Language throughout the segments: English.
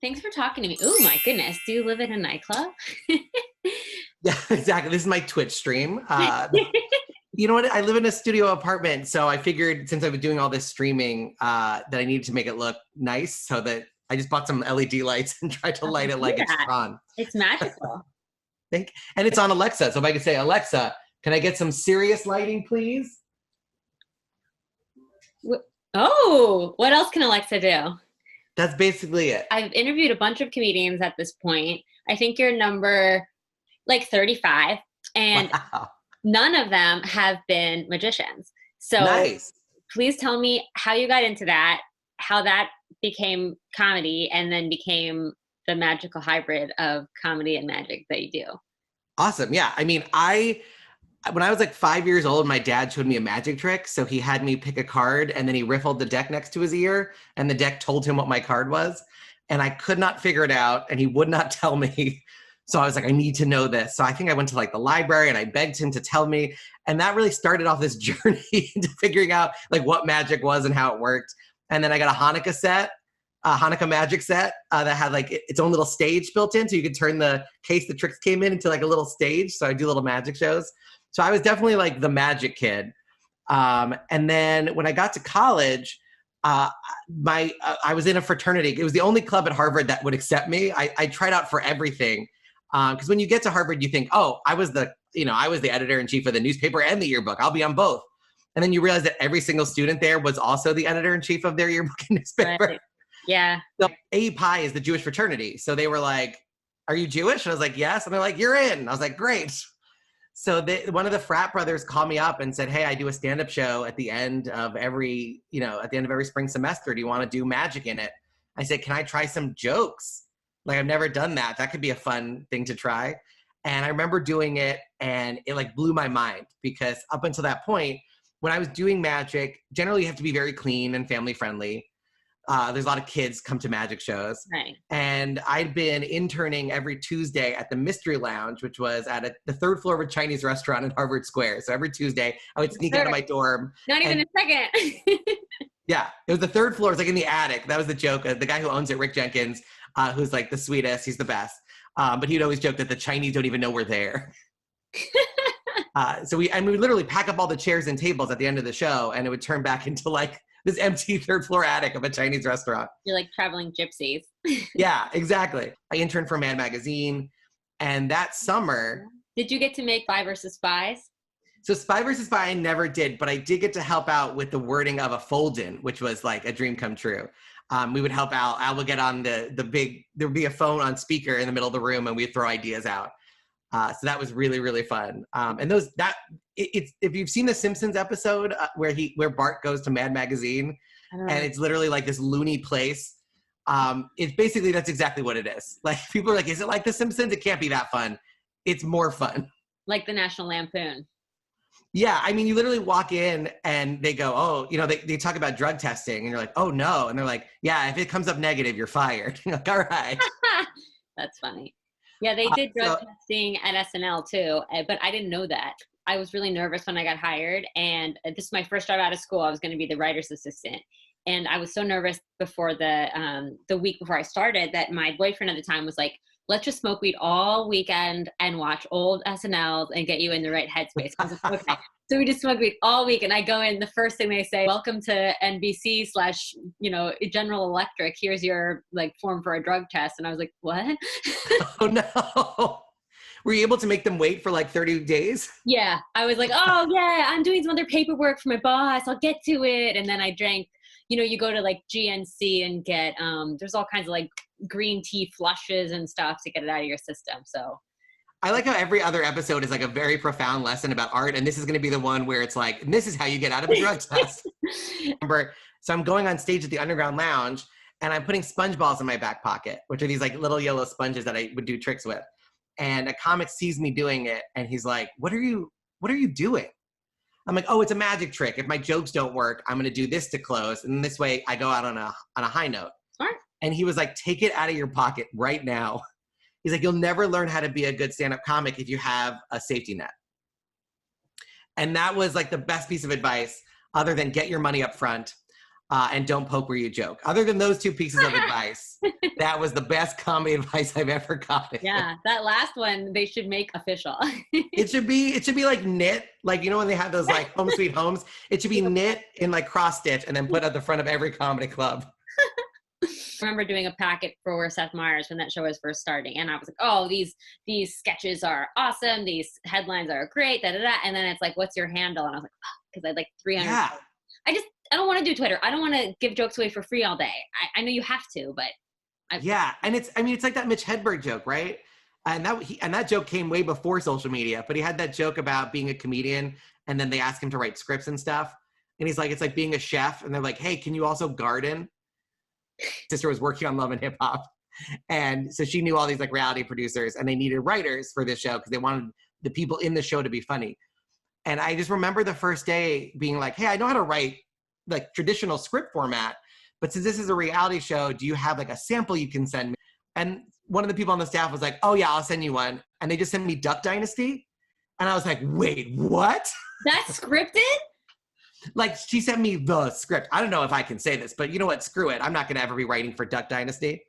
Thanks for talking to me. Oh my goodness. Do you live in a nightclub? Yeah, exactly. This is my Twitch stream. You know what? I live in a studio apartment, so I figured since I've been doing all this streaming, that I needed to make it look nice, so that I just bought some LED lights and tried to I light it see like it's that. Tron. It's magical. And it's on Alexa. So if I could say, Alexa, can I get some serious lighting, please? Oh, what else can Alexa do? That's basically it. I've interviewed a bunch of comedians at this point. I think you're number like 35, and Wow. none of them have been magicians. So Nice. please tell me how you got into that, how that became comedy, and then became the magical hybrid of comedy and magic that you do. Awesome. Yeah. I mean, when I was like 5 years old, my dad showed me a magic trick. So he had me pick a card and then he riffled the deck next to his ear and the deck told him what my card was. And I could not figure it out and he would not tell me. So I was like, I need to know this. So I think I went to like the library and I begged him to tell me. And that really started off this journey into figuring out like what magic was and how it worked. And then I got a Hanukkah magic set that had like its own little stage built in. So you could turn the case the tricks came in into like a little stage. So I do little magic shows. So I was definitely like the magic kid. And then when I got to college, I was in a fraternity. It was the only club at Harvard that would accept me. I tried out for everything. Because when you get to Harvard, you think, oh, I was the editor-in-chief of the newspaper and the yearbook. I'll be on both. And then you realize that every single student there was also the editor-in-chief of their yearbook and newspaper. Right. Yeah. So API is the Jewish fraternity. So they were like, are you Jewish? And I was like, yes. And they're like, you're in. I was like, great. So one of the frat brothers called me up and said, hey, I do a stand-up show at the end of every spring semester. Do you want to do magic in it? I said, can I try some jokes? Like, I've never done that. That could be a fun thing to try. And I remember doing it and it like blew my mind because up until that point, when I was doing magic, generally you have to be very clean and family friendly. There's a lot of kids come to magic shows. Right. And I'd been interning every Tuesday at the Mystery Lounge, which was at the third floor of a Chinese restaurant in Harvard Square. So every Tuesday I would sneak out of my dorm. Not even a second. Yeah, it was the third floor. It was like in the attic. That was the joke. The guy who owns it, Rick Jenkins, who's like the sweetest. He's the best. But he'd always joke that the Chinese don't even know we're there. So we would literally pack up all the chairs and tables at the end of the show, and it would turn back into like this empty third floor attic of a Chinese restaurant. You're like traveling gypsies. Yeah, exactly. I interned for Mad Magazine, and that summer. Did you get to make Spy versus Spies? So Spy versus Spy I never did, but I did get to help out with the wording of a fold-in, which was like a dream come true. We would help out. I would get on there would be a phone on speaker in the middle of the room and we'd throw ideas out. So that was really, really fun. And if you've seen the Simpsons episode where Bart goes to Mad Magazine and it's literally like this loony place. It's basically, that's exactly what it is. Like people are like, is it like the Simpsons? It can't be that fun. It's more fun. Like the National Lampoon. Yeah, I mean, you literally walk in and they go, oh, they talk about drug testing and you're like, oh no. And they're like, yeah, if it comes up negative, you're fired. You're like, all right. That's funny. Yeah, they did drug testing at SNL too, but I didn't know that. I was really nervous when I got hired, and this is my first job out of school. I was going to be the writer's assistant. And I was so nervous before the week before I started that my boyfriend at the time was like, let's just smoke weed all weekend and watch old SNLs and get you in the right headspace. I was like, okay. So we just smoke weed all week. And I go in, the first thing they say, welcome to NBC / General Electric. Here's your like form for a drug test. And I was like, what? Oh no. Were you able to make them wait for like 30 days? Yeah. I was like, oh yeah, I'm doing some other paperwork for my boss. I'll get to it. And then I drank, you go to like GNC and get, there's all kinds of like green tea flushes and stuff to get it out of your system. So I like how every other episode is like a very profound lesson about art. And this is going to be the one where it's like, this is how you get out of a drug test. So I'm going on stage at the Underground Lounge and I'm putting sponge balls in my back pocket, which are these like little yellow sponges that I would do tricks with. And a comic sees me doing it and he's like, what are you doing? I'm like, oh, it's a magic trick. If my jokes don't work, I'm going to do this to close. And this way I go out on a high note. Smart. And he was like, take it out of your pocket right now. He's like, you'll never learn how to be a good stand-up comic if you have a safety net. And that was like the best piece of advice other than get your money up front. and don't poke where you joke. Other than those two pieces of advice, that was the best comedy advice I've ever gotten. Yeah, that last one they should make official. It should be like knit, like, you know, when they have those like home sweet homes, it should be knit in like cross stitch and then put at the front of every comedy club. I remember doing a packet for Seth Meyers when that show was first starting, and I was like, oh, these sketches are awesome, these headlines are great, da da da. And then it's like, what's your handle? And I was like, oh, because I had like 300. Yeah. I don't want to do Twitter. I don't want to give jokes away for free all day. I know you have to, but yeah. And it's like that Mitch Hedberg joke, right? And that joke came way before social media, but he had that joke about being a comedian, and then they asked him to write scripts and stuff. And he's like, it's like being a chef, and they're like, hey, can you also garden? Sister was working on Love and Hip Hop, and so she knew all these like reality producers, and they needed writers for this show because they wanted the people in the show to be funny. And I just remember the first day being like, hey, I know how to write like traditional script format, but since this is a reality show, do you have like a sample you can send me? And one of the people on the staff was like, oh yeah, I'll send you one. And they just sent me Duck Dynasty. And I was like, wait, what? That's scripted? Like, she sent me the script. I don't know if I can say this, but you know what? Screw it. I'm not going to ever be writing for Duck Dynasty.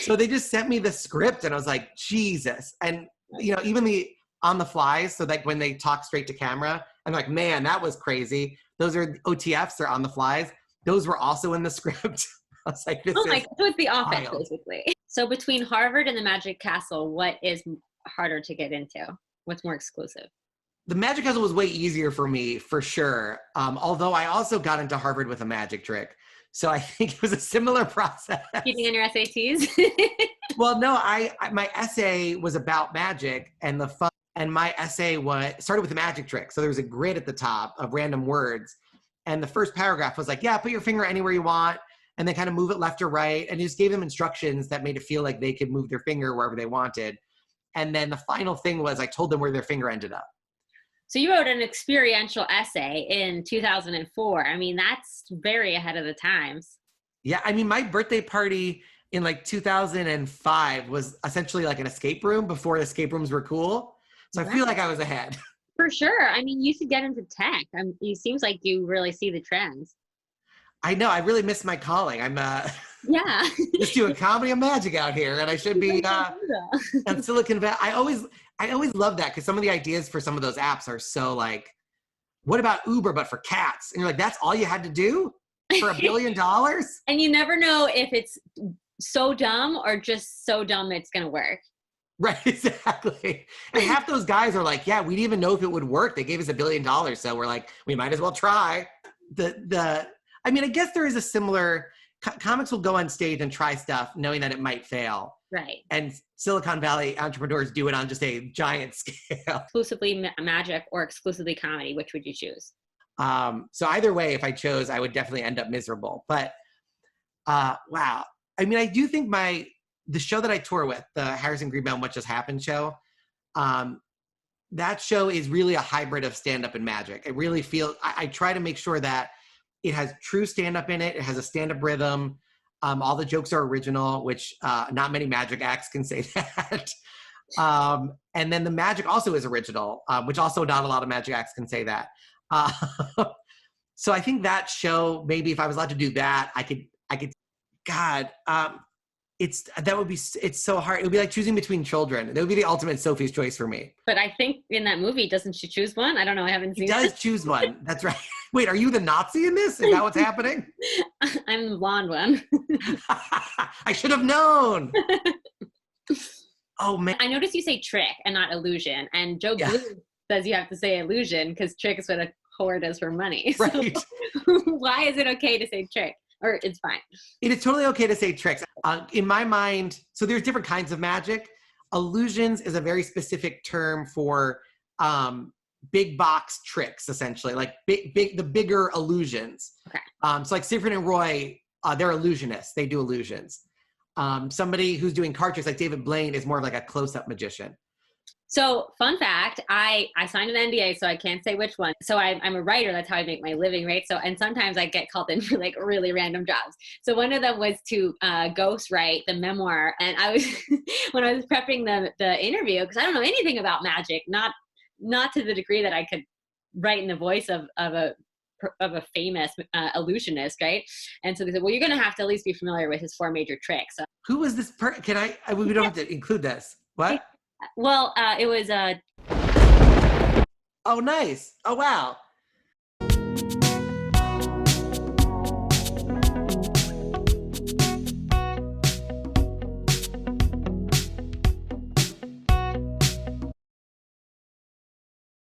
So they just sent me the script, and I was like, Jesus. And, you know, even the on the flies, so like when they talk straight to camera, I'm like, man, that was crazy. Those are OTFs, they're on the flies. Those were also in the script. I was like, this oh my God, so it's the office, wild. basically. So between Harvard and the Magic Castle, what is harder to get into? What's more exclusive? The Magic Castle was way easier for me, for sure. Although I also got into Harvard with a magic trick. So I think it was a similar process. Cheating on your SATs? Well, no, my essay was about magic, and my essay started with a magic trick. So there was a grid at the top of random words. And the first paragraph was like, yeah, put your finger anywhere you want, and then kind of move it left or right. And just gave them instructions that made it feel like they could move their finger wherever they wanted. And then the final thing was I told them where their finger ended up. So you wrote an experiential essay in 2004. I mean, that's very ahead of the times. Yeah, I mean, my birthday party in like 2005 was essentially like an escape room before escape rooms were cool. So I feel like I was ahead. For sure. I mean, you should get into tech. It seems like you really see the trends. I know. I really miss my calling. I'm yeah. just doing comedy and magic out here, and I should be on Silicon Valley. I always love that because some of the ideas for some of those apps are so like, what about Uber but for cats? And you're like, that's all you had to do for $1 billion? And you never know if it's so dumb or just so dumb it's gonna work. Right, exactly. And half those guys are like, yeah, we didn't even know if it would work. They gave us $1 billion, so we're like, we might as well try. I mean, I guess there is a similar, comics will go on stage and try stuff knowing that it might fail. Right. And Silicon Valley entrepreneurs do it on just a giant scale. Exclusively magic or exclusively comedy, which would you choose? So either way, if I chose, I would definitely end up miserable. But wow. I mean, I do think the show that I tour with, the Harrison Greenbaum What Just Happened show, that show is really a hybrid of stand-up and magic. It really feels, I try to make sure that it has true stand-up in it. It has a stand-up rhythm. All the jokes are original, which not many magic acts can say that. And then the magic also is original, which also not a lot of magic acts can say that. So I think that show, maybe if I was allowed to do that, I could, God, it's so hard. It would be like choosing between children. It would be the ultimate Sophie's Choice for me. But I think in that movie, doesn't she choose one? I don't know. I haven't seen it. She does choose one. That's right. Wait, are you the Nazi in this? Is that what's happening? I'm the blonde one. I should have known. Oh, man. I noticed you say trick and not illusion. And Joe Blue says you have to say illusion because trick is what a whore does for money. Right. So why is it okay to say trick? Or it's fine. It is totally okay to say tricks. In my mind, so there's different kinds of magic. Illusions is a very specific term for big box tricks, essentially, like the bigger illusions. Okay. So like Siegfried and Roy, they're illusionists. They do illusions. Somebody who's doing card tricks, like David Blaine, is more of like a close-up magician. So fun fact, I signed an NDA, so I can't say which one. So I'm a writer. That's how I make my living, right? So, and sometimes I get called in for like really random jobs. So one of them was to ghost write the memoir. And I was, when I was prepping the interview, because I don't know anything about magic, not to the degree that I could write in the voice of a of a famous illusionist, right? And so they said, well, you're going to have to at least be familiar with his 4 major tricks. Who was this Can we don't have to include this. What? Well, it was Oh, nice. Oh, wow.